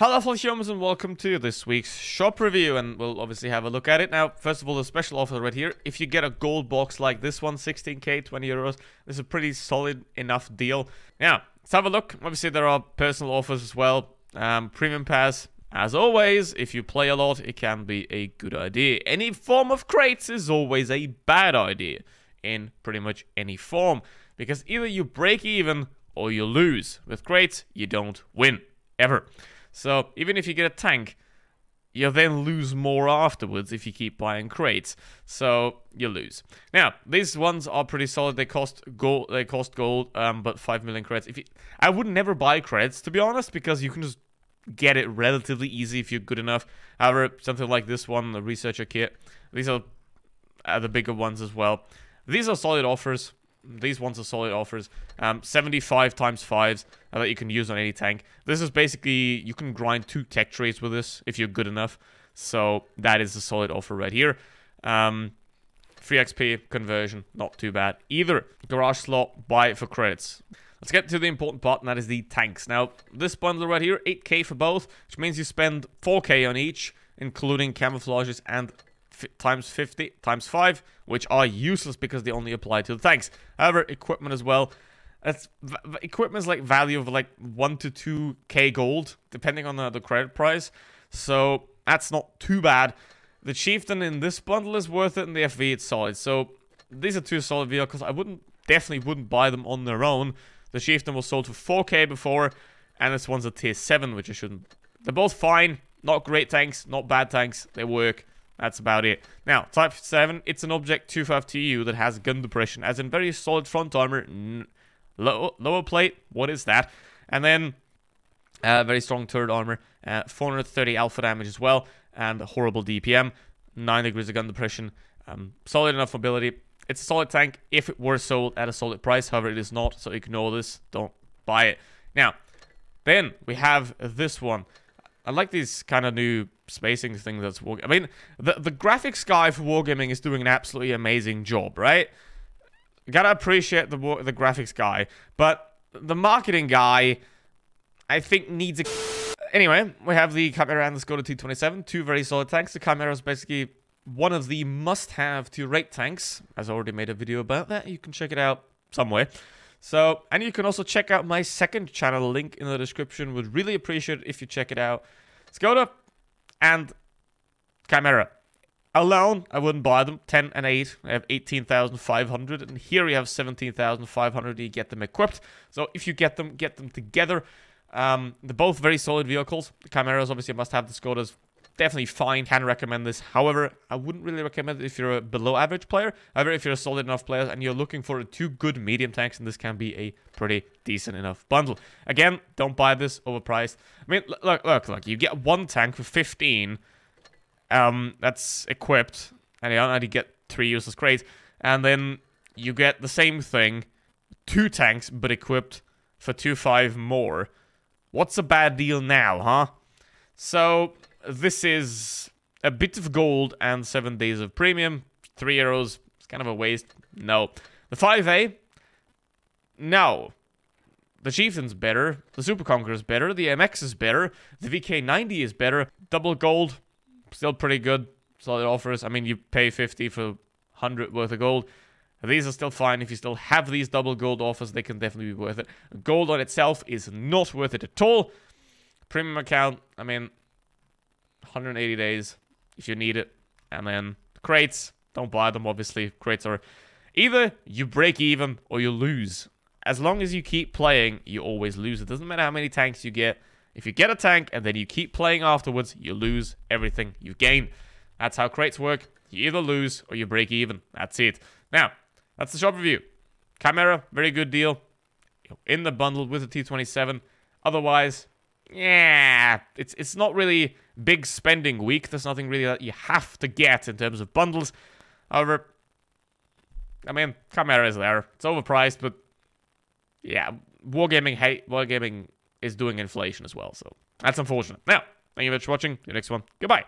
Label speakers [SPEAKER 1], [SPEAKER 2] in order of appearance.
[SPEAKER 1] Hello fellow humans and welcome to this week's shop review, and we'll obviously have a look at it. Now, first of all, the special offer right here. If you get a gold box like this one, 16k, 20 euros, this is a pretty solid enough deal. Now, let's have a look. Obviously, there are personal offers as well. Premium pass, as always, if you play a lot, it can be a good idea. Any form of crates is always a bad idea in pretty much any form, because either you break even or you lose. With crates, you don't win, ever. So, even if you get a tank, you then lose more afterwards if you keep buying crates. So, you lose. Now, these ones are pretty solid. They cost gold, but 5 million credits. I would never buy credits, to be honest, because you can just get it relatively easy if you're good enough. However, something like this one, the researcher kit, these are the bigger ones as well. These are solid offers. These ones are solid offers. 75 times 5s that you can use on any tank. This is basically, you can grind 2 tech trays with this if you're good enough. So that is a solid offer right here. Free XP, conversion, not too bad either. Garage slot, buy it for credits. Let's get to the important part, and that is the tanks. Now, this bundle right here, 8k for both, which means you spend 4k on each, including camouflages and times 50 times 5, which are useless because they only apply to the tanks. However, equipment as well. Equipment's like value of like 1 to 2k gold, depending on the credit price. So that's not too bad. The Chieftain in this bundle is worth it, and the FV it's solid. So these are 2 solid vehicles. I definitely wouldn't buy them on their own. The Chieftain was sold for 4k before, and this one's a tier 7, which I shouldn't. They're both fine. Not great tanks, not bad tanks. They work. That's about it. Now, Type 7, it's an Object 25TU that has gun depression, as in very solid front armor, lower plate, what is that? And then, very strong turret armor, 430 alpha damage as well, and horrible DPM, 9 degrees of gun depression, solid enough mobility. It's a solid tank if it were sold at a solid price. However, it is not, so ignore this. Don't buy it. Now, then we have this one. I like these kind of new spacing things that's I mean, the graphics guy for Wargaming is doing an absolutely amazing job, right? Gotta appreciate the graphics guy, but the marketing guy, I think, needs a... Anyway, we have the Chimera and the Skoda T27, 2 very solid tanks. The Chimera is basically one of the must-have to rate tanks, as I already made a video about that. You can check it out somewhere. So, and you can also check out my second channel, link in the description. Would really appreciate it if you check it out. Skoda and Chimera. Alone, I wouldn't buy them. 10 and 8, I have 18,500. And here you have 17,500. You get them equipped. So if you get them together. They're both very solid vehicles. The Chimera is obviously a must-have. The Skoda's definitely fine. Can recommend this. However, I wouldn't really recommend it if you're a below average player. However, if you're a solid enough player and you're looking for 2 good medium tanks, then this can be a pretty decent enough bundle. Again, don't buy this overpriced. I mean, look. You get 1 tank for 15. That's equipped, and you only get 3 useless crates. And then you get the same thing, 2 tanks, but equipped for 2.5 more. What's a bad deal now, huh? So this is a bit of gold and 7 days of premium. 3 euros, it's kind of a waste. No. The 5A, no. The Chieftain's better. The Super Conqueror's better. The MX is better. The VK90 is better. Double gold, still pretty good. Solid offers. I mean, you pay 50 for 100 worth of gold. These are still fine. If you still have these double gold offers, they can definitely be worth it. Gold on itself is not worth it at all. Premium account, I mean, 180 days if you need it. And then crates, don't buy them, obviously. Crates are either you break even or you lose. As long as you keep playing, you always lose. It doesn't matter how many tanks you get. If you get a tank and then you keep playing afterwards, you lose everything you gain. That's how crates work. You either lose or you break even. That's it. Now, that's the shop review. Chimera, very good deal. In the bundle with the T27. Otherwise, yeah, it's not really big spending week. There's nothing really that you have to get in terms of bundles. However, I mean, Chimera is there. It's overpriced, but yeah, Wargaming is doing inflation as well, so that's unfortunate. Now, thank you very much for watching. See you next one. Goodbye.